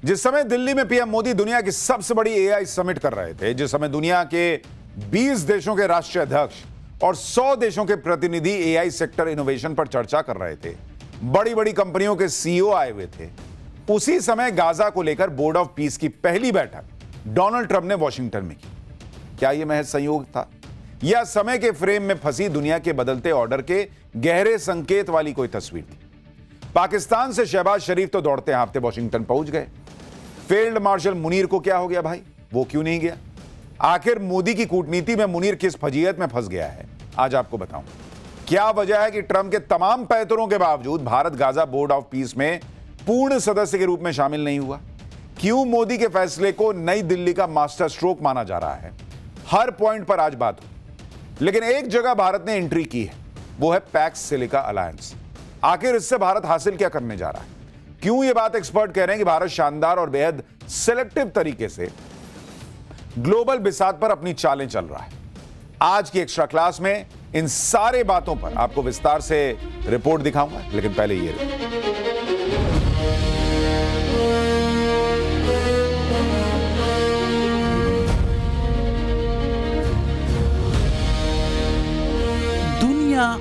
जिस समय दिल्ली में पीएम मोदी दुनिया की सबसे बड़ी एआई समिट कर रहे थे, जिस समय दुनिया के 20 देशों के राष्ट्रीय अध्यक्ष और 100 देशों के प्रतिनिधि एआई सेक्टर इनोवेशन पर चर्चा कर रहे थे, बड़ी बड़ी कंपनियों के सीईओ आए हुए थे, उसी समय गाजा को लेकर बोर्ड ऑफ पीस की पहली बैठक डोनाल्ड ट्रंप ने वॉशिंगटन में की। क्या यह महज संयोग था या समय के फ्रेम में फंसी दुनिया के बदलते ऑर्डर के गहरे संकेत वाली कोई तस्वीर थी? पाकिस्तान से शहबाज शरीफ तो दौड़ते हाँफते वॉशिंगटन पहुंच गए। फील्ड मार्शल मुनीर को क्या हो गया भाई? वो क्यों नहीं गया? आखिर मोदी की कूटनीति में मुनीर किस फजीयत में फंस गया है, आज आपको बताऊं। क्या वजह है कि ट्रंप के तमाम पैतरों के बावजूद Bharat Gaza board of peace में पूर्ण सदस्य के रूप में शामिल नहीं हुआ? क्यों मोदी के फैसले को नई दिल्ली का मास्टर स्ट्रोक माना जा रहा है? हर पॉइंट पर आज बात हो। लेकिन एक जगह भारत ने एंट्री की है, वो है पैक्स सिलिका अलायंस। आखिर इससे भारत हासिल क्या करने जा रहा है? क्यों यह बात एक्सपर्ट कह रहे हैं कि भारत शानदार और बेहद सिलेक्टिव तरीके से ग्लोबल बिसात पर अपनी चालें चल रहा है? आज की एक्स्ट्रा क्लास में इन सारे बातों पर आपको विस्तार से रिपोर्ट दिखाऊंगा, लेकिन पहले ये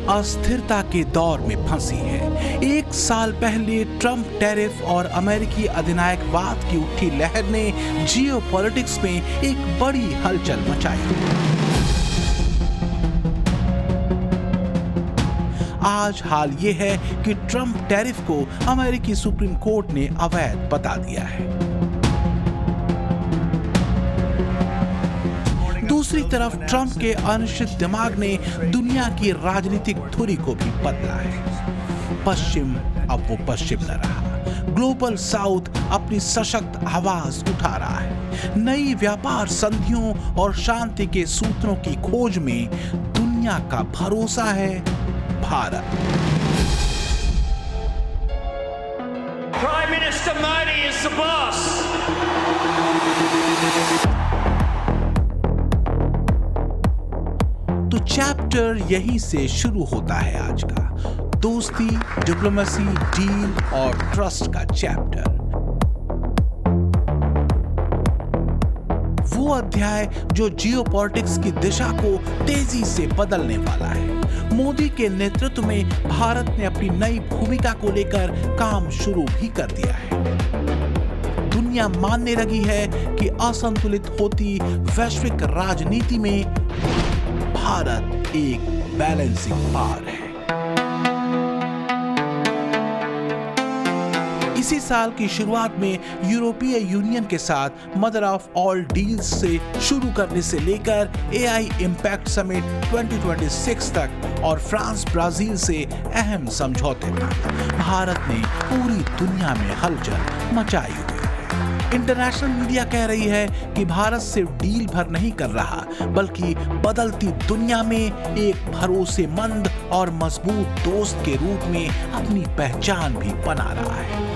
अस्थिरता के दौर में फंसी है। एक साल पहले ट्रंप टैरिफ और अमेरिकी अधिनायकवाद की उठी लहर ने जियोपॉलिटिक्स में एक बड़ी हलचल मचाई। आज हाल ये है कि ट्रंप टैरिफ को अमेरिकी सुप्रीम कोर्ट ने अवैध बता दिया है। दूसरी तरफ ट्रंप के अनिश्चित दिमाग ने दुनिया की राजनीतिक धुरी को भी बदला है। पश्चिम अब वो पश्चिम न रहा। ग्लोबल साउथ अपनी सशक्त आवाज उठा रहा है। नई व्यापार संधियों और शांति के सूत्रों की खोज में दुनिया का भरोसा है Bharat. Prime Minister Modi is the boss. तो चैप्टर यहीं से शुरू होता है आज का दोस्ती, डिप्लोमेसी, डील और ट्रस्ट का चैप्टर। वो अध्याय जो जियोपॉलिटिक्स की दिशा को तेजी से बदलने वाला है। मोदी के नेतृत्व में भारत ने अपनी नई भूमिका को लेकर काम शुरू भी कर दिया है। दुनिया मानने लगी है कि असंतुलित होती वैश्विक राजनीति में भारत एक बैलेंसिंग पावर है। इसी साल की शुरुआत में यूरोपीय यूनियन के साथ मदर ऑफ ऑल डील्स से शुरू करने से लेकर एआई इंपैक्ट समिट 2026 तक और फ्रांस ब्राजील से अहम समझौते तक भारत ने पूरी दुनिया में हलचल मचाई हुई है। इंटरनेशनल मीडिया कह रही है कि भारत सिर्फ डील भर नहीं कर रहा, बल्कि बदलती दुनिया में एक भरोसेमंद और मजबूत दोस्त के रूप में अपनी पहचान भी बना रहा है।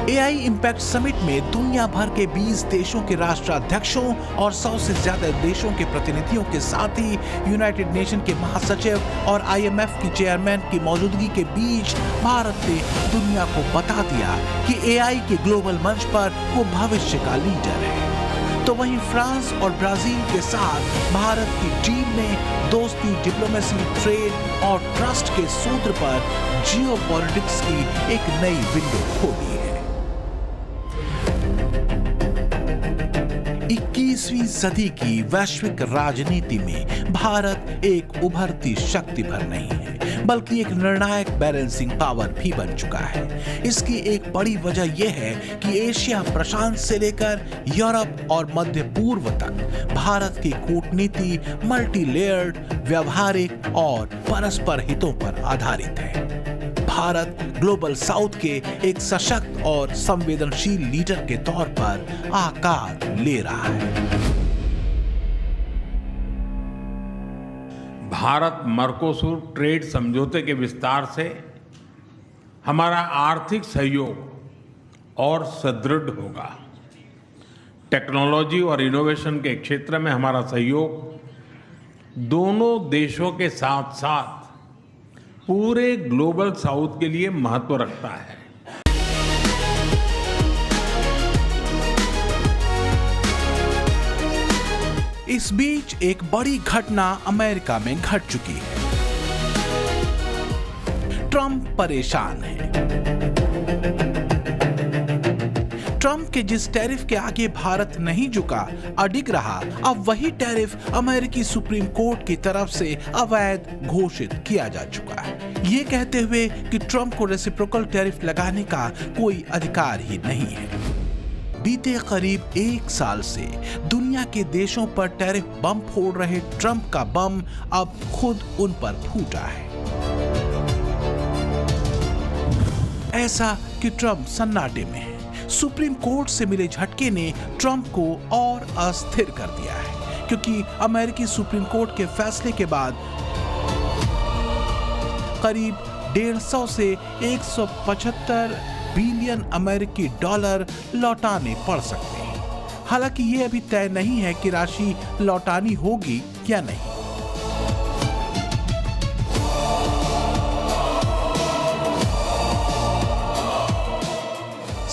एआई इंपैक्ट समिट में दुनिया भर के 20 देशों के राष्ट्राध्यक्षों और 100 से ज्यादा देशों के प्रतिनिधियों के साथ ही यूनाइटेड नेशन के महासचिव और आईएमएफ की चेयरमैन की मौजूदगी के बीच भारत ने दुनिया को बता दिया कि एआई के ग्लोबल मंच पर वो भविष्य का लीडर है। तो वहीं फ्रांस और ब्राजील के साथ भारत की टीम ने दोस्ती, डिप्लोमेसी, ट्रेड और ट्रस्ट के सूत्र पर जियोपॉलिटिक्स की एक नई विंडो खोली है। 21वीं सदी की वैश्विक राजनीति में भारत एक उभरती शक्ति भर नहीं है, बल्कि एक निर्णायक बैलेंसिंग पावर भी बन चुका है। इसकी एक बड़ी वजह यह है कि एशिया प्रशांत से लेकर यूरोप और मध्य पूर्व तक भारत की कूटनीति मल्टी लेयर्ड, व्यावहारिक और परस्पर हितों पर आधारित है। भारत ग्लोबल साउथ के एक सशक्त और संवेदनशील लीडर के तौर पर आकार ले रहा है। भारत मर्कोसुर ट्रेड समझौते के विस्तार से हमारा आर्थिक सहयोग और सुदृढ़ होगा। टेक्नोलॉजी और इनोवेशन के क्षेत्र में हमारा सहयोग दोनों देशों के साथ साथ पूरे ग्लोबल साउथ के लिए महत्व रखता है। इस बीच एक बड़ी घटना अमेरिका में घट चुकी है। ट्रंप परेशान है। ट्रंप के जिस टैरिफ के आगे भारत नहीं झुका, अडिग रहा, अब वही टैरिफ अमेरिकी सुप्रीम कोर्ट की तरफ से अवैध घोषित किया जा चुका है, ये कहते हुए कि ट्रंप को रेसिप्रोकल टैरिफ लगाने का कोई अधिकार ही नहीं है। बीते करीब 1 साल से दुनिया के देशों पर टैरिफ बम फोड़ रहे ट्रंप का बम अब खुद उन पर फूटा है। ऐसा कि ट्रंप सन्नाटे में है। सुप्रीम कोर्ट से मिले झटके ने ट्रंप को और अस्थिर कर दिया है, क्योंकि अमेरिकी सुप्रीम कोर्ट के फैसले के बाद करीब 150 से 175 बिलियन अमेरिकी डॉलर लौटाने पड़ सकते हैं। हालांकि यह अभी तय नहीं है कि राशि लौटानी होगी या नहीं।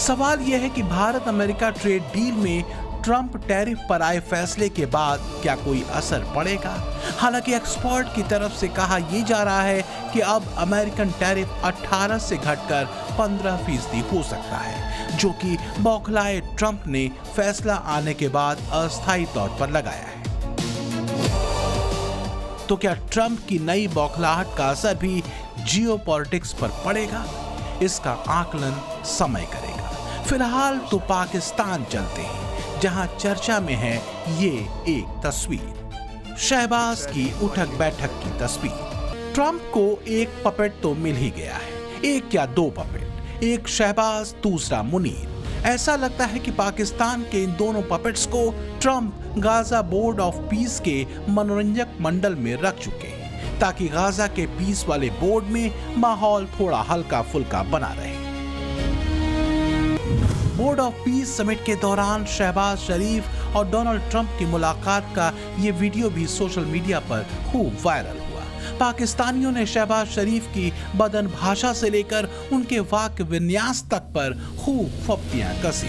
सवाल यह है कि भारत अमेरिका ट्रेड डील में ट्रंप टैरिफ पर आए फैसले के बाद क्या कोई असर पड़ेगा। हालांकि एक्सपर्ट की तरफ से कहा यह जा रहा है कि अब अमेरिकन टैरिफ 18 से घटकर 15% हो सकता है, जो कि बौखलाए ट्रंप ने फैसला आने के बाद अस्थायी तौर पर लगाया है। तो क्या ट्रंप की नई बौखलाहट का असर भी जियोपॉलिटिक्स पर पड़ेगा? इसका आकलन समय करेगा। फिलहाल तो पाकिस्तान चलते हैं, जहां चर्चा में है ये एक तस्वीर, शहबाज की उठक बैठक की तस्वीर। ट्रंप को एक पपेट तो मिल ही गया है, एक या 2 पपेट, एक शहबाज, दूसरा मुनीर। ऐसा लगता है कि पाकिस्तान के इन दोनों पपेट्स को Trump Gaza board of peace के मनोरंजक मंडल में रख चुके हैं, ताकि गाजा के पीस वाले बोर्ड में माहौल थोड़ा हल्का फुल्का बना रहे। बोर्ड ऑफ पीस समिट के दौरान शहबाज शरीफ और डोनाल्ड ट्रंप की मुलाकात का ये वीडियो भी सोशल मीडिया पर खूब वायरल हुआ। पाकिस्तानियों ने शहबाज शरीफ की बदन भाषा से लेकर उनके वाक्य विन्यास तक पर खूब फप्तियां कसी।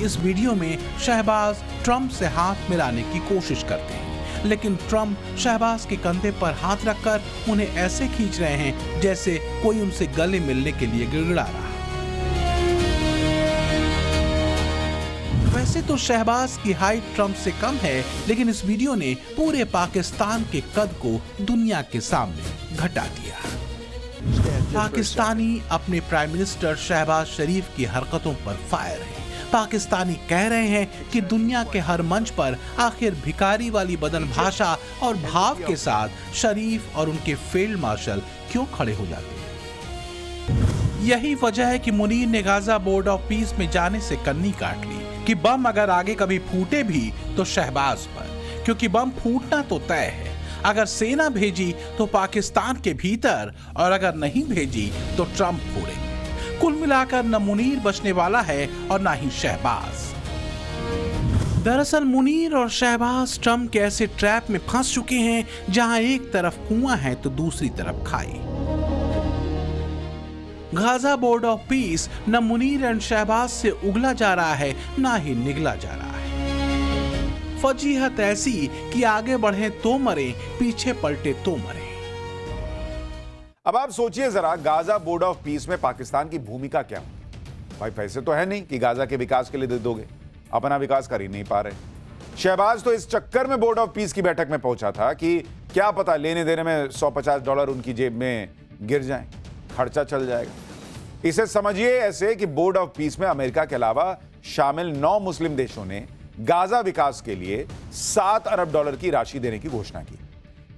इस वीडियो में शहबाज ट्रंप से हाथ मिलाने की कोशिश करते हैं, लेकिन ट्रंप शहबाज के कंधे पर हाथ रखकर उन्हें ऐसे खींच रहे हैं जैसे कोई उनसे गले मिलने के लिए गिड़गिड़ा रहा। वैसे तो शहबाज की हाइट ट्रंप से कम है, लेकिन इस वीडियो ने पूरे पाकिस्तान के कद को दुनिया के सामने घटा दिया। पाकिस्तानी अपने प्राइम मिनिस्टर शहबाज शरीफ की हरकतों पर फायर हैं। पाकिस्तानी कह रहे हैं कि दुनिया के हर मंच पर आखिर भिखारी वाली बदन भाषा और भाव के साथ शरीफ और उनके फील्ड मार्शल क्यों खड़े हो जाते हैं। यही वजह है कि मुनीर ने गाजा बोर्ड ऑफ पीस में जाने से कन्नी काट ली कि बम अगर आगे कभी फूटे भी तो शहबाज पर, क्योंकि बम फूटना तो तय है। अगर सेना भेजी तो पाकिस्तान के भीतर, और अगर नहीं भेजी तो ट्रंप फोड़ेंगे। कुल मिलाकर न मुनीर बचने वाला है और न ही शहबाज। दरअसल मुनीर और शहबाज ट्रंप के ऐसे ट्रैप में फंस चुके हैं जहां एक तरफ कुआं है तो दूसरी तरफ खाई। गाजा बोर्ड ऑफ पीस न मुनीर एंड शहबाज से उगला जा रहा है, ना ही निगला जा रहा है। फजीहत ऐसी कि आगे बढ़े तो मरे, पीछे पलटे तो मरे। अब आप सोचिए जरा, गाजा बोर्ड ऑफ पीस में पाकिस्तान की भूमिका क्या होगी? भाई पैसे तो है नहीं कि गाजा के विकास के लिए दे दोगे, अपना विकास कर ही नहीं पा रहे। शहबाज तो इस चक्कर में बोर्ड ऑफ पीस की बैठक में पहुंचा था कि क्या पता लेने देने में $150 उनकी जेब में गिर जाएं, खर्चा चल जाएगा। इसे समझिए ऐसे कि बोर्ड ऑफ पीस में अमेरिका के अलावा शामिल 9 मुस्लिम देशों ने गाजा विकास के लिए $7 अरब की राशि देने की घोषणा की।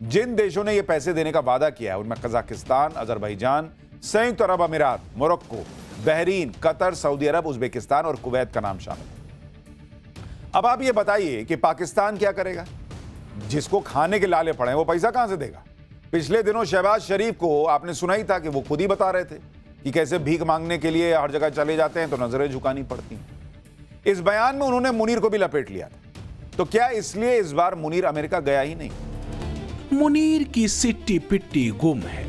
जिन देशों ने यह पैसे देने का वादा किया है उनमें कजाकिस्तान, अजरबैजान, संयुक्त अरब अमीरात, मोरक्को, बहरीन, कतर, सऊदी अरब, उज्बेकिस्तान और कुवैत का नाम शामिल है। अब आप ये बताइए कि पाकिस्तान क्या करेगा? जिसको खाने के लाले पड़े वो पैसा कहां से देगा? पिछले दिनों शहबाज शरीफ को आपने सुना ही था कि वो खुद ही बता रहे थे कि कैसे भीख मांगने के लिए हर जगह चले जाते हैं तो नजरें झुकानी पड़ती हैं। इस बयान में उन्होंने मुनीर को भी लपेट लिया था। तो क्या इसलिए इस बार मुनीर अमेरिका गया ही नहीं? मुनीर की सिट्टी पिट्टी गुम है।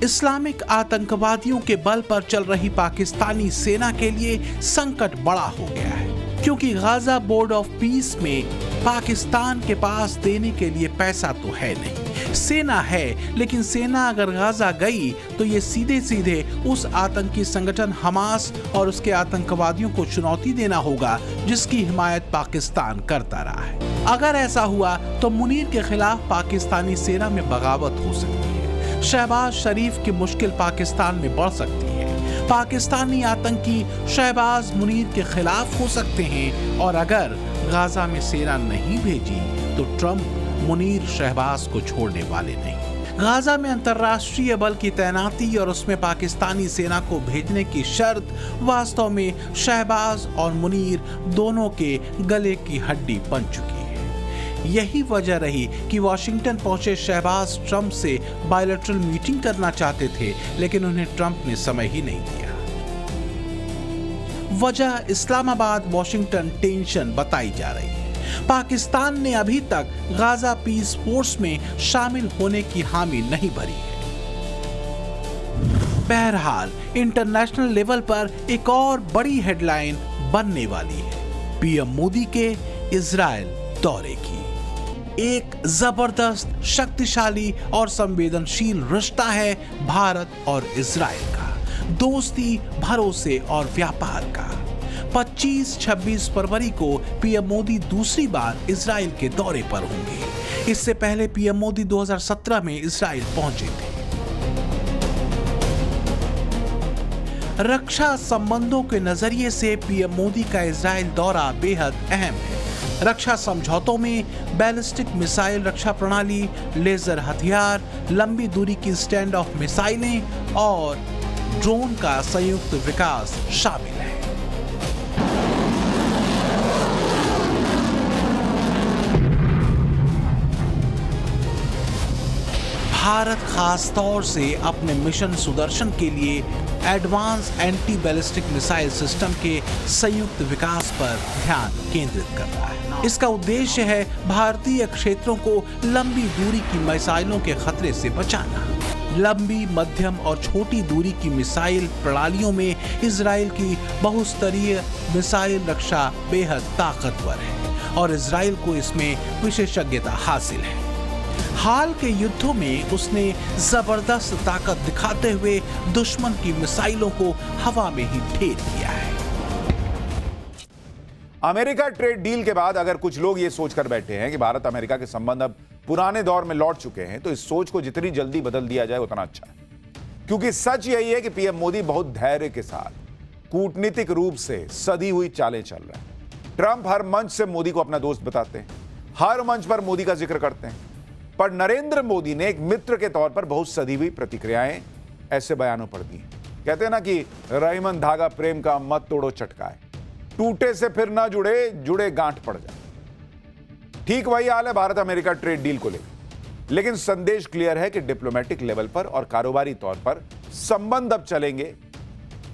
इस्लामिक आतंकवादियों के बल पर चल रही पाकिस्तानी सेना के लिए संकट बड़ा हो गया है। क्योंकि गाजा बोर्ड ऑफ पीस में पाकिस्तान के पास देने के लिए पैसा तो है नहीं। सेना है, लेकिन सेना अगर गाजा गई तो ये सीधे सीधे उस आतंकी संगठन हमास और उसके आतंकवादियों को चुनौती देना होगा जिसकी हिमायत पाकिस्तान करता रहा है। अगर ऐसा हुआ तो मुनीर के खिलाफ पाकिस्तानी सेना में बगावत हो सकती है। शहबाज शरीफ की मुश्किल पाकिस्तान में बढ़ सकती है। पाकिस्तानी आतंकी शहबाज मुनीर के खिलाफ हो सकते हैं और अगर गाजा में सेना नहीं भेजी तो ट्रंप मुनीर शहबाज को छोड़ने वाले नहीं। गाजा में अंतर्राष्ट्रीय बल की तैनाती और उसमें पाकिस्तानी सेना को भेजने की शर्त वास्तव में शहबाज और मुनीर दोनों के गले की हड्डी बन चुकी है। यही वजह रही कि वॉशिंगटन पहुंचे शहबाज ट्रंप से बायलैटरल मीटिंग करना चाहते थे, लेकिन उन्हें ट्रंप ने समय ही नहीं दिया। वजह इस्लामाबाद वॉशिंगटन टेंशन बताई जा रही है। पाकिस्तान ने अभी तक गाजा पीस फोर्स में शामिल होने की हामी नहीं भरी है। बहरहाल इंटरनेशनल लेवल पर एक और बड़ी हेडलाइन बनने वाली है पीएम मोदी के इजराइल दौरे की। एक जबरदस्त, शक्तिशाली और संवेदनशील रिश्ता है भारत और इजराइल का, दोस्ती, भरोसे और व्यापार का। 25-26 फरवरी को पीएम मोदी दूसरी बार इजराइल के दौरे पर होंगे। इससे पहले पीएम मोदी 2017 में इजराइल पहुंचे थे। रक्षा संबंधों के नजरिए से पीएम मोदी का इजराइल दौरा बेहद अहम है। रक्षा समझौतों में बैलिस्टिक मिसाइल रक्षा प्रणाली, लेजर हथियार, लंबी दूरी की स्टैंड ऑफ मिसाइलें और ड्रोन का संयुक्त विकास शामिल है। भारत खास तौर से अपने मिशन सुदर्शन के लिए advance anti ballistic missile system के संयुक्त विकास पर ध्यान केंद्रित कर रहा है। इसका उद्देश्य है भारतीय क्षेत्रों को लंबी दूरी की मिसाइलों के खतरे से बचाना। लंबी, मध्यम और छोटी दूरी की मिसाइल प्रणालियों में इजराइल की बहुस्तरीय मिसाइल रक्षा बेहद ताकतवर है और इजराइल को इसमें विशेषज्ञता हासिल है। हाल के युद्धों में उसने जबरदस्त ताकत दिखाते हुए दुश्मन की मिसाइलों को हवा में ही ढेर दिया है। अमेरिका ट्रेड डील के बाद अगर कुछ लोग ये सोचकर बैठे हैं कि भारत अमेरिका के संबंध अब पुराने दौर में लौट चुके हैं, तो इस सोच को जितनी जल्दी बदल दिया जाए उतना अच्छा है। क्योंकि सच यही है कि पीएम मोदी बहुत धैर्य के साथ कूटनीतिक रूप से सधी हुई चालें चल रहे हैं। ट्रंप हर मंच से मोदी को अपना दोस्त बताते हैं, हर मंच पर मोदी का जिक्र करते हैं, पर नरेंद्र मोदी ने एक मित्र के तौर पर बहुत सधी हुई प्रतिक्रियाएं ऐसे बयानों पर दी। कहते हैं ना कि रहीमन धागा प्रेम का मत तोड़ो चटकाए, टूटे से फिर ना जुड़े, जुड़े गांठ पड़ जाए। ठीक वही हाल है भारत अमेरिका ट्रेड डील को लेकर। लेकिन संदेश क्लियर है कि डिप्लोमेटिक लेवल पर और कारोबारी तौर पर संबंध अब चलेंगे।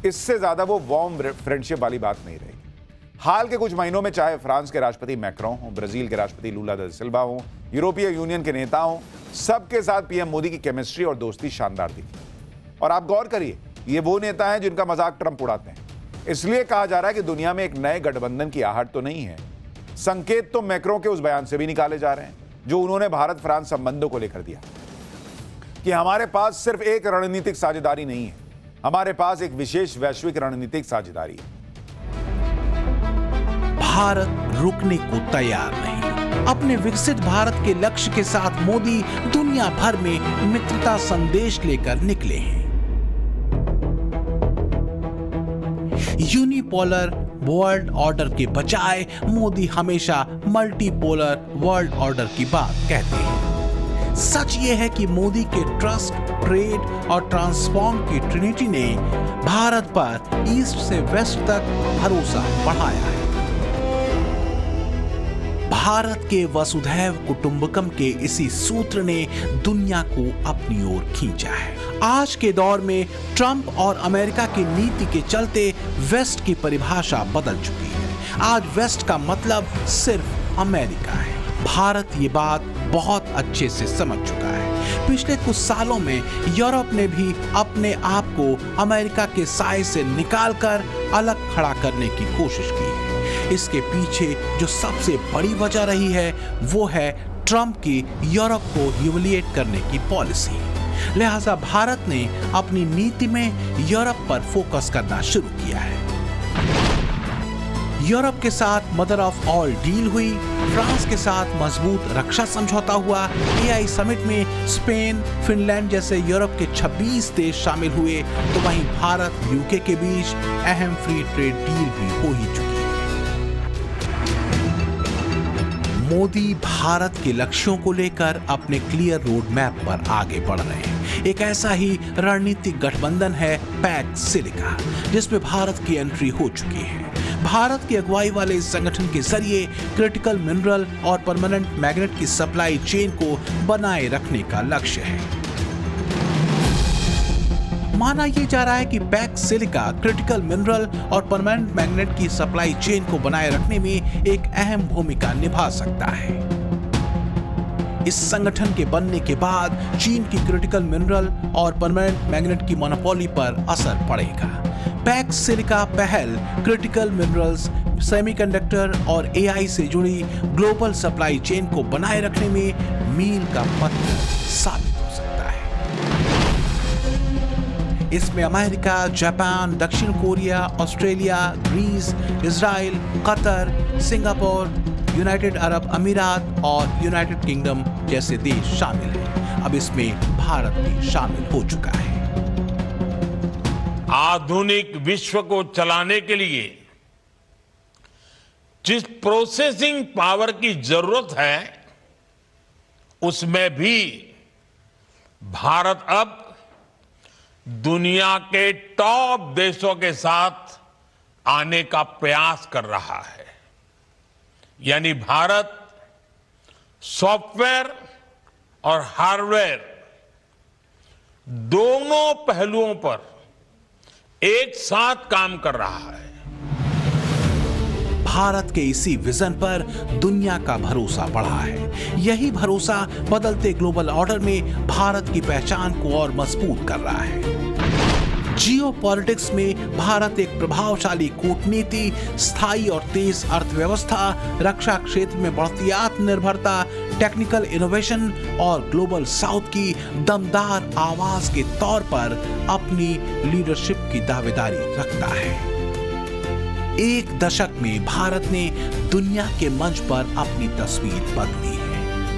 इससे ज्यादा वो वार्म फ्रेंडशिप वाली बात नहीं रहेगी। हाल के कुछ महीनों में चाहे फ्रांस के राष्ट्रपति मैक्रों हो, ब्राजील के राष्ट्रपति लूला दा सिल्वा हो, यूरोपीय यूनियन के नेता हो, सबके साथ पीएम मोदी की केमिस्ट्री और दोस्ती शानदार दिखी। और आप गौर करिए, ये वो नेता हैं जिनका मजाक ट्रंप उड़ाते हैं। इसलिए कहा जा रहा है कि दुनिया में एक नए गठबंधन की आहट तो नहीं है। संकेत तो मैक्रों के उस बयान से भी निकाले जा रहे हैं जो उन्होंने भारत फ्रांस संबंधों को लेकर दिया कि हमारे पास सिर्फ एक रणनीतिक साझेदारी नहीं है, हमारे पास एक विशेष वैश्विक रणनीतिक साझेदारी है। भारत रुकने को तैयार नहीं। अपने विकसित भारत के लक्ष्य के साथ मोदी दुनिया भर में मित्रता संदेश लेकर निकले हैं। यूनिपोलर वर्ल्ड ऑर्डर के बजाय मोदी हमेशा मल्टीपोलर वर्ल्ड ऑर्डर की बात कहते हैं। सच ये है कि मोदी के ट्रस्ट, ट्रेड और ट्रांसफॉर्म की ट्रिनिटी ने भारत पर ईस्ट से वेस्ट तक भरोसा बढ़ाया है। भारत के वसुधैव कुटुंबकम के इसी सूत्र ने दुनिया को अपनी ओर खींचा है। आज के दौर में ट्रंप और अमेरिका की नीति के चलते वेस्ट की परिभाषा बदल चुकी है। आज वेस्ट का मतलब सिर्फ अमेरिका है। भारत ये बात बहुत अच्छे से समझ चुका है। पिछले कुछ सालों में यूरोप ने भी अपने आप को अमेरिका के साए से निकालकर अलग खड़ा करने की कोशिश की है। इसके पीछे जो सबसे बड़ी वजह रही है वो है ट्रंप की यूरोप को ह्यूमिलिएट करने की पॉलिसी। लिहाजा भारत ने अपनी नीति में यूरोप पर फोकस करना शुरू किया है। यूरोप के साथ मदर ऑफ ऑल डील हुई, फ्रांस के साथ मजबूत रक्षा समझौता हुआ, एआई समिट में स्पेन, फिनलैंड जैसे यूरोप के 26 देश शामिल हुए, तो वहीं भारत यूके के बीच अहम फ्री ट्रेड डील भी हो ही चुकी है। मोदी भारत के लक्ष्यों को लेकर अपने क्लियर रोड मैप पर आगे बढ़ रहे हैं। एक ऐसा ही रणनीतिक गठबंधन है पैक्ट सिलिका, जिसमें भारत की एंट्री हो चुकी है। भारत की अगुवाई वाले इस संगठन के जरिए क्रिटिकल मिनरल और परमानेंट मैग्नेट की सप्लाई चेन को बनाए रखने का लक्ष्य है। माना यह जा रहा है कि पैक्ट सिलिका क्रिटिकल मिनरल और परमानेंट मैग्नेट की सप्लाई चेन को बनाए रखने में एक अहम भूमिका निभा सकता है। इस संगठन के बनने के बाद चीन की क्रिटिकल मिनरल और परमानेंट मैग्नेट की मोनोपोली पर असर पड़ेगा। पैक्ट सिलिका पहल क्रिटिकल मिनरल्स, सेमीकंडक्टर और एआई से जुड़ी ग्लोबल सप्लाई चेन को बनाए रखने में मील का पत्थर साबित हो सकता है। इसमें अमेरिका, जापान, दक्षिण Korea, Australia, Greece, Israel, Qatar, Singapore, United Arab अमीरात और यूनाइटेड किंगडम जैसे देश शामिल हैं। अब इसमें भारत भी शामिल हो चुका है। आधुनिक विश्व को चलाने के लिए जिस प्रोसेसिंग पावर की जरूरत है, उसमें भी भारत अब दुनिया के टॉप देशों के साथ आने का प्रयास कर रहा है। यानी भारत सॉफ्टवेयर और हार्डवेयर दोनों पहलुओं पर एक साथ काम कर रहा है। भारत के इसी विजन पर दुनिया का भरोसा बढ़ा है। यही भरोसा बदलते ग्लोबल ऑर्डर में भारत की पहचान को और मजबूत कर रहा है। जियोपॉलिटिक्स में भारत एक प्रभावशाली कूटनीति, स्थायी और तेज अर्थव्यवस्था, रक्षा क्षेत्र में बढ़ती आत्मनिर्भरता, टेक्निकल इनोवेशन और ग्लोबल साउथ की दमदार आवाज के तौर पर अपनी लीडरशिप की दावेदारी रखता है। एक दशक में भारत ने दुनिया के मंच पर अपनी तस्वीर बदली है।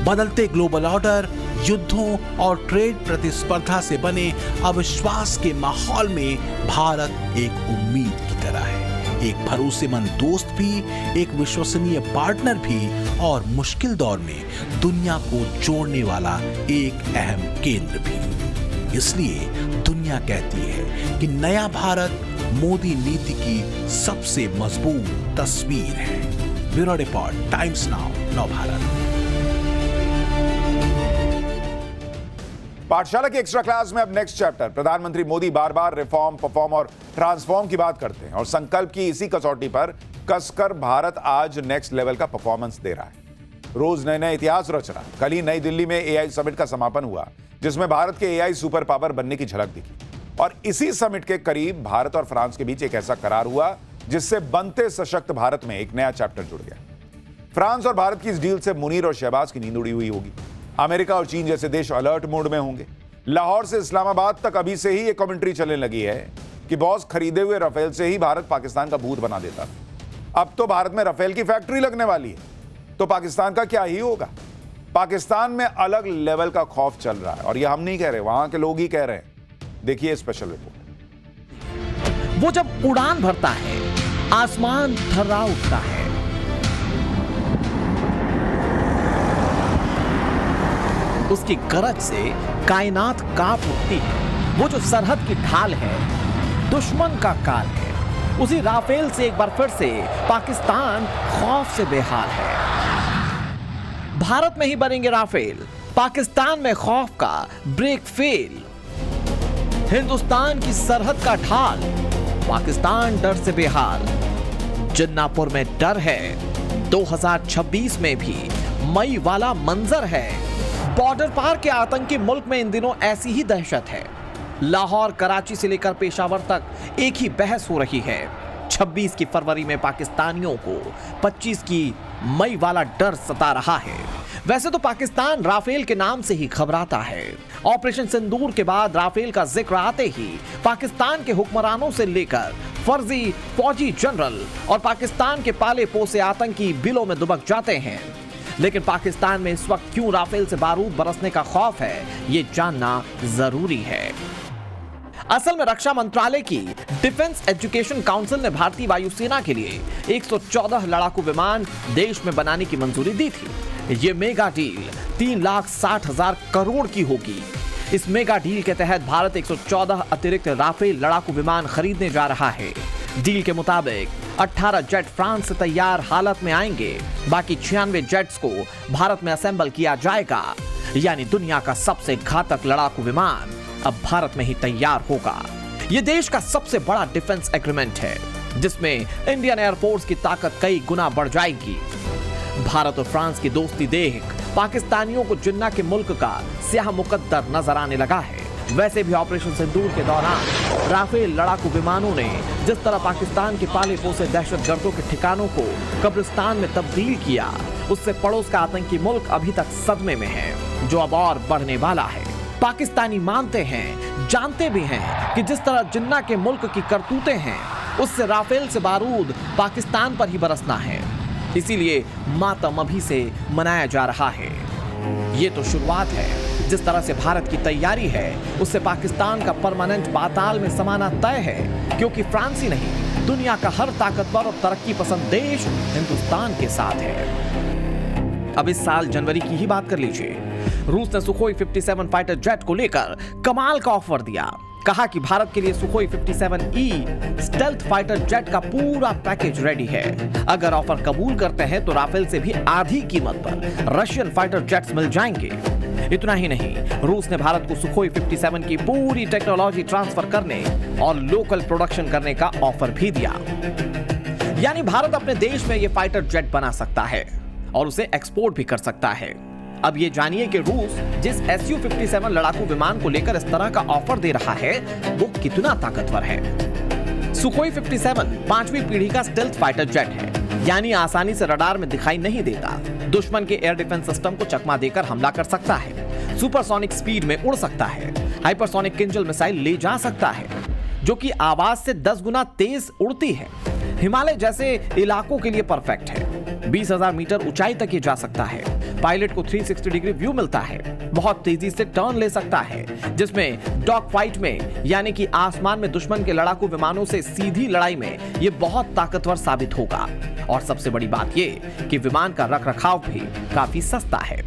बदलते ग्लोबल ऑर्डर, युद्धों और ट्रेड प्रतिस्पर्धा से बने अविश्वास के माहौल में भारत एक उम्मीद की तरह है, एक भरोसेमंद दोस्त भी, एक विश्वसनीय पार्टनर भी और मुश्किल दौर में दुनिया को जोड़ने वाला एक अहम केंद्र भी। इसलिए दुनिया कहती है कि नया भारत मोदी नीति की सबसे मजबूत तस्वीर है। Bureau report, times now, Navbharat. पाठशाला की एक्स्ट्रा क्लास में अब नेक्स्ट चैप्टर। प्रधानमंत्री मोदी बार बार रिफॉर्म, परफॉर्म और ट्रांसफॉर्म की बात करते हैं और संकल्प की इसी कसौटी पर कसकर भारत आज नेक्स्ट लेवल का परफॉर्मेंस दे रहा है। रोज नए नए इतिहास रच रहा है। कल ही नई दिल्ली में एआई समिट का समापन हुआ, जिसमें भारत के एआई सुपर पावर बनने की झलक दिखी। और इसी समिट के करीब भारत और फ्रांस के बीच एक ऐसा करार हुआ जिससे बनते सशक्त भारत में एक नया चैप्टर जुड़ गया। फ्रांस और भारत की इस डील से मुनीर और शहबाज की नींद उड़ी हुई होगी। अमेरिका और चीन जैसे देश अलर्ट मोड में होंगे। लाहौर से इस्लामाबाद तक अभी से ही ये कमेंट्री चलने लगी है कि बॉस खरीदे हुए राफेल से ही भारत पाकिस्तान का भूत बना देता था। अब तो भारत में राफेल की फैक्ट्री लगने वाली है, तो पाकिस्तान का क्या ही होगा। पाकिस्तान में अलग लेवल का खौफ चल रहा है और ये हम नहीं कह रहे, वहां के लोग ही कह रहे हैं। देखिए स्पेशल रिपोर्ट। वो जब उड़ान भरता है, आसमान थर्रा उठता है। उसकी गरज से कायनात कांप उठती है। वो जो सरहद की ढाल है, दुश्मन का काल है। उसी राफेल से एक बार फिर से पाकिस्तान खौफ से बेहाल है। भारत में ही बनेंगे राफेल, पाकिस्तान में खौफ का ब्रेक फेल। हिंदुस्तान की सरहद का ढाल, पाकिस्तान डर से बेहाल। जिन्नापुर में डर है, 2026 में भी मई वाला मंजर है। बॉर्डर पार के आतंकी मुल्क में इन दिनों ऐसी ही दहशत है। लाहौर, कराची से लेकर पेशावर तक एक ही बहस हो रही है। 26 की फरवरी में पाकिस्तानियों को 25 की मई वाला डर सता रहा है। वैसे तो पाकिस्तान राफेल के नाम से ही घबराता है। ऑपरेशन सिंदूर के बाद राफेल का जिक्र आते ही पाकिस्तान के हुक्मरानों से लेकर फर्जी फौजी जनरल और पाकिस्तान के पाले पोसे आतंकी बिलों में दुबक जाते हैं। लेकिन पाकिस्तान में इस वक्त क्यों राफेल से बारूद बरसने का खौफ है, ये जानना जरूरी है। असल में रक्षा मंत्रालय की डिफेंस एजुकेशन काउंसिल ने भारतीय वायुसेना के लिए 114 लड़ाकू विमान देश में बनाने की मंजूरी दी थी। ये मेगा डील 3,60,000 करोड़ की होगी। इस मेगा डील के तहत भारत 114 अतिरिक्त राफेल लड़ाकू विमान खरीदने जा रहा है। डील के मुताबिक 18 जेट फ्रांस से तैयार हालत में आएंगे, बाकी 96 जेट्स को भारत में असेंबल किया जाएगा। यानी दुनिया का सबसे घातक लड़ाकू विमान अब भारत में ही तैयार होगा। यह देश का सबसे बड़ा डिफेंस एग्रीमेंट है, जिसमें इंडियन एयरफोर्स की ताकत कई गुना बढ़ जाएगी। भारत और फ्रांस की दोस्ती देख पाकिस्तानियों को जिन्ना के मुल्क का स्याह मुकद्दर नजर आने लगा है। वैसे भी ऑपरेशन सिंदूर के दौरान राफेल लड़ाकू विमानों ने जिस तरह पाकिस्तान के पाले पोसे दहशतगर्दों के ठिकानों को कब्रिस्तान में तब्दील किया, उससे पड़ोस का आतंकी मुल्क अभी तक सदमे में है, जो अब और बढ़ने वाला है। पाकिस्तानी मानते हैं, जानते भी हैं कि जिस तरह जिन्ना के मुल्क की करतूतें हैं, उससे राफेल से बारूद पाकिस्तान पर ही बरसना है। इसीलिए मातम अभी से मनाया जा रहा है। ये तो शुरुआत है। जिस तरह से भारत की तैयारी है, उससे पाकिस्तान का परमानेंट पाताल में समाना तय है, क्योंकि फ्रांस ही नहीं, दुनिया का हर ताकतवर और तरक्की पसंद देश हिंदुस्तान के साथ है। अब इस साल जनवरी की ही बात कर लीजिए। रूस ने सुखोई 57 फाइटर जेट को लेकर कमाल का ऑफर दिया। कहा कि भारत के लिए Sukhoi 57E stealth fighter jet का पूरा पैकेज रेडी है। अगर ऑफर कबूल करते हैं तो राफेल से भी आधी कीमत पर रशियन फाइटर जेट्स मिल जाएंगे। इतना ही नहीं, रूस ने भारत को सुखोई 57 की पूरी टेक्नोलॉजी ट्रांसफर करने और लोकल प्रोडक्शन करने का ऑफर भी दिया। यानी भारत अपने देश में यह फाइटर जेट बना सकता है और उसे एक्सपोर्ट भी कर सकता है। अब ये जानिए कि रूस जिस Su-57 लड़ाकू विमान को लेकर इस तरह का ऑफर दे रहा है, वो कितना ताकतवर है। सुखोई 57 5वीं पीढ़ी का स्टेल्थ फाइटर जेट है, यानी आसानी से रडार में दिखाई नहीं देता। दुश्मन के एयर डिफेंस सिस्टम को चकमा देकर हमला कर सकता है। सुपरसोनिक स्पीड में उड़ सकता है। हाइपरसोनिक किंजल मिसाइल ले जा सकता है, जो कि आवाज से 10 गुना तेज उड़ती है। हिमालय जैसे इलाकों के लिए परफेक्ट है। 20,000 मीटर ऊंचाई तक ये जा सकता है। पायलट को 360 डिग्री व्यू मिलता है। बहुत तेजी से टर्न ले सकता है, जिसमें डॉग फाइट में, यानी कि आसमान में दुश्मन के लड़ाकू विमानों से सीधी लड़ाई में ये बहुत ताकतवर साबित होगा। और सबसे बड़ी बात ये कि विमान का रखरखाव भी काफी सस्ता है।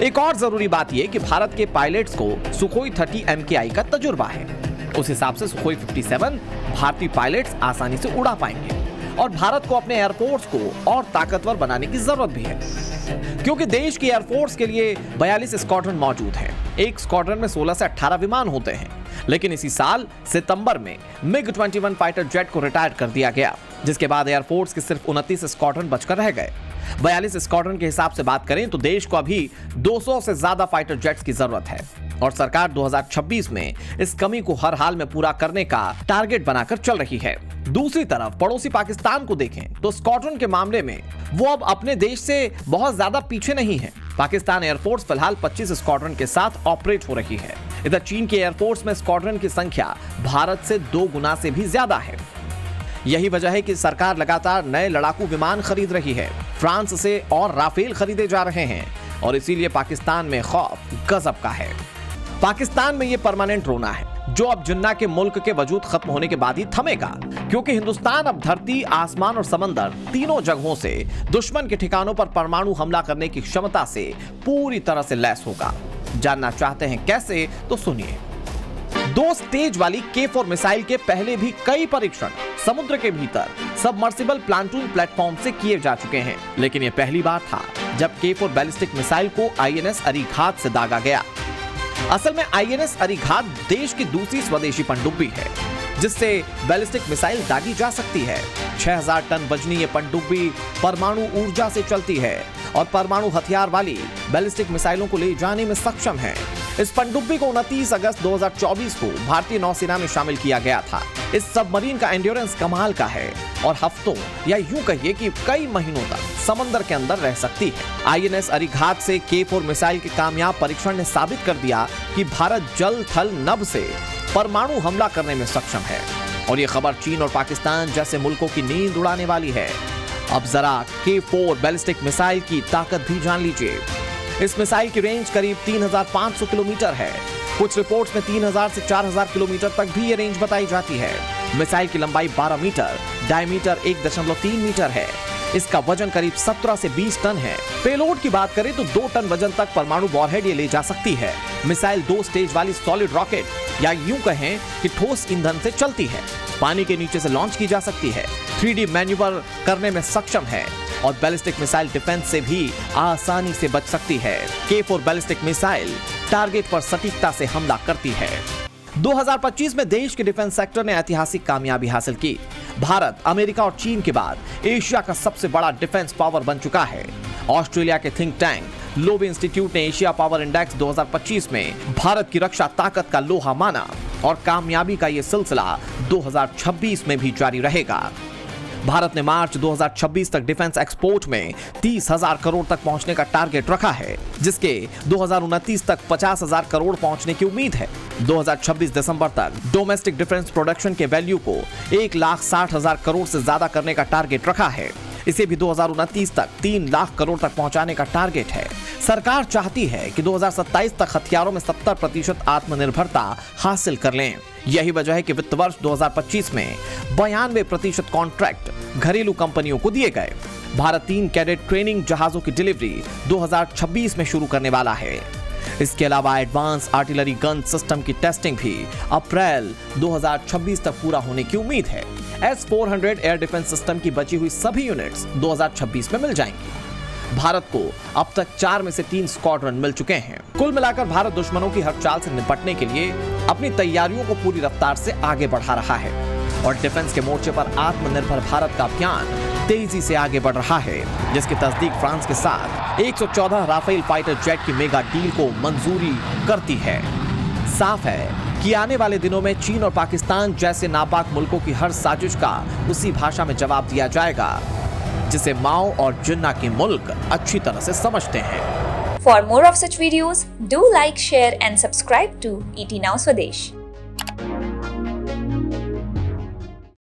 एक और जरूरी बात ये कि भारत के पायलट्स को सुखोई 30 MKI का तजुर्बा है। उस हिसाब से सुखोई 57 भारतीय पायलट्स आसानी से उड़ा पाएंगे। और भारत को अपने एयरफोर्स को और ताकतवर बनाने की जरूरत भी है, क्योंकि देश की एयरफोर्स के लिए 42 स्क्वाड्रन मौजूद है। एक स्क्वाड्रन में 16 से 18 विमान होते हैं। लेकिन इसी साल सितंबर में MiG-21 फाइटर जेट को रिटायर कर दिया गया, जिसके बाद एयरफोर्स के सिर्फ 29 स्क्वाड्रन बचकर रह गए। 42 स्क्वाड्रन के हिसाब से बात करें तो देश को अभी 200 से ज्यादा फाइटर जेट्स की जरूरत है। और सरकार 2026 में इस कमी को हर हाल में पूरा करने का टारगेट बनाकर चल रही है। दूसरी तरफ पड़ोसी पाकिस्तान को देखें तो स्क्वाड्रन के मामले में वो अब अपने देश से बहुत ज्यादा पीछे नहीं है। पाकिस्तान एयरफोर्स फिलहाल 25 स्क्वाड्रन के साथ ऑपरेट हो रही है। इधर चीन के एयरफोर्स में स्क्वाड्रन की संख्या भारत से 2 गुना से भी ज्यादा है। यही वजह है कि सरकार लगातार नए लड़ाकू विमान खरीद रही है। फ्रांस से और राफेल खरीदे जा रहे हैं और इसीलिए पाकिस्तान में खौफ गजब का है। पाकिस्तान में ये परमानेंट रोना है, जो अब जिन्ना के मुल्क के वजूद खत्म होने के बाद ही थमेगा, क्योंकि हिंदुस्तान अब धरती, आसमान और समंदर तीनों जगहों से दुश्मन के ठिकानों पर परमाणु हमला करने की क्षमता से पूरी तरह से लैस होगा। जानना चाहते हैं कैसे? तो सुनिए। 2 स्टेज वाली K4 मिसाइल के पहले भी कई परीक्षण समुद्र के भीतर सबमर्सिबल प्लांटून प्लेटफॉर्म से किए जा चुके हैं, लेकिन यह पहली बार था जब K4 बैलिस्टिक मिसाइल को INS अरिघात से दागा गया। असल में INS अरिघात देश की दूसरी स्वदेशी पनडुब्बी है, जिससे बैलिस्टिक मिसाइल दागी जा सकती है। 6000 टन वजनी ये पनडुब्बी परमाणु ऊर्जा से चलती है और परमाणु हथियार वाली बैलिस्टिक मिसाइलों को ले जाने में सक्षम है। इस पनडुब्बी को 29 अगस्त 2024 को भारतीय नौसेना में शामिल किया गया था। इस सबमरीन का एंड्योरेंस कमाल का है और हफ्तों या यूं कहिए कि कई महीनों तक समंदर के अंदर रह सकती है। आईएनएस अरिघात से K4 मिसाइल के कामयाब परीक्षण ने साबित कर दिया कि भारत जल थल नभ से परमाणु हमला करने में सक्षम है और ये खबर चीन और पाकिस्तान जैसे मुल्कों की नींद उड़ाने वाली है। अब जरा K4 बैलिस्टिक मिसाइल की ताकत भी जान लीजिए। इस मिसाइल की रेंज करीब 3500 किलोमीटर है। कुछ रिपोर्ट्स में 3000 से 4000 किलोमीटर तक भी ये रेंज बताई जाती है। मिसाइल की लंबाई 12 मीटर, डायमीटर 1.3 मीटर है। इसका वजन करीब 17 से 20 टन है। पेलोड की बात करें तो 2 टन वजन तक परमाणु वॉरहेड ये ले जा सकती है। मिसाइल 2 स्टेज वाली सॉलिड रॉकेट या यूं कहें कि ठोस ईंधन से चलती है। पानी के नीचे से लॉन्च की जा सकती है। 3D मैन्यूवर करने में सक्षम है और बैलिस्टिक मिसाइल डिफेंस से भी आसानी से बच सकती है। K4 बैलिस्टिक मिसाइल टारगेट पर सटीकता से हमला करती है। 2025 में देश के डिफेंस सेक्टर ने ऐतिहासिक कामयाबी हासिल की। भारत अमेरिका और चीन के बाद एशिया का सबसे बड़ा डिफेंस पावर बन चुका है। ऑस्ट्रेलिया के थिंक टैंक लोबे इंस्टीट्यूट ने एशिया पावर इंडेक्स 2025 में भारत की रक्षा ताकत का लोहा माना और कामयाबी का यह सिलसिला 2026 में भी जारी रहेगा। भारत ने मार्च 2026 तक डिफेंस एक्सपोर्ट में 30,000 करोड़ तक पहुंचने का टारगेट रखा है, जिसके 2029 तक 50,000 करोड़ पहुंचने की उम्मीद है। 2026 दिसंबर तक डोमेस्टिक डिफेंस प्रोडक्शन के वैल्यू को 1,60,000 करोड़ से ज्यादा करने का टारगेट रखा है। इसे भी 2029 तक 3 लाख करोड़ तक पहुंचाने का टारगेट है। सरकार चाहती है कि 2027 तक हथियारों में 70% आत्मनिर्भरता हासिल कर लें। यही वजह है कि वित्त वर्ष 2025 में 92% कॉन्ट्रैक्ट घरेलू कंपनियों को दिए गए। भारत 3 कैडेट ट्रेनिंग जहाजों की डिलीवरी 2026 में शुरू करने वाला है। इसके अलावा एडवांस आर्टिलरी गन सिस्टम की टेस्टिंग भी अप्रैल 2026 तक पूरा होने की उम्मीद है। S-400 एयर डिफेंस सिस्टम की बची हुई सभी यूनिट्स 2026 में मिल जाएंगी। भारत को अब तक 4 में से 3 स्क्वाड्रन मिल चुके हैं। कुल मिलाकर भारत दुश्मनों की हर चाल से निपटने के लिए अपनी तैयारियों को पूरी रफ्तार से आगे बढ़ा रहा है और डिफेंस के मोर्चे पर आत्मनिर्भर भारत का अभियान तेजी से आगे बढ़ रहा है, जिसकी तस्दीक फ्रांस के साथ 114 राफेल फाइटर जेट की मेगा डील को मंजूरी करती है। साफ है कि आने वाले दिनों में चीन और पाकिस्तान जैसे नापाक मुल्कों की हर साजिश का उसी भाषा में जवाब दिया जाएगा जिसे माओ और जिन्ना के मुल्क अच्छी तरह से समझते हैं। For more of such videos, do like, share and subscribe to ET Now Swadesh.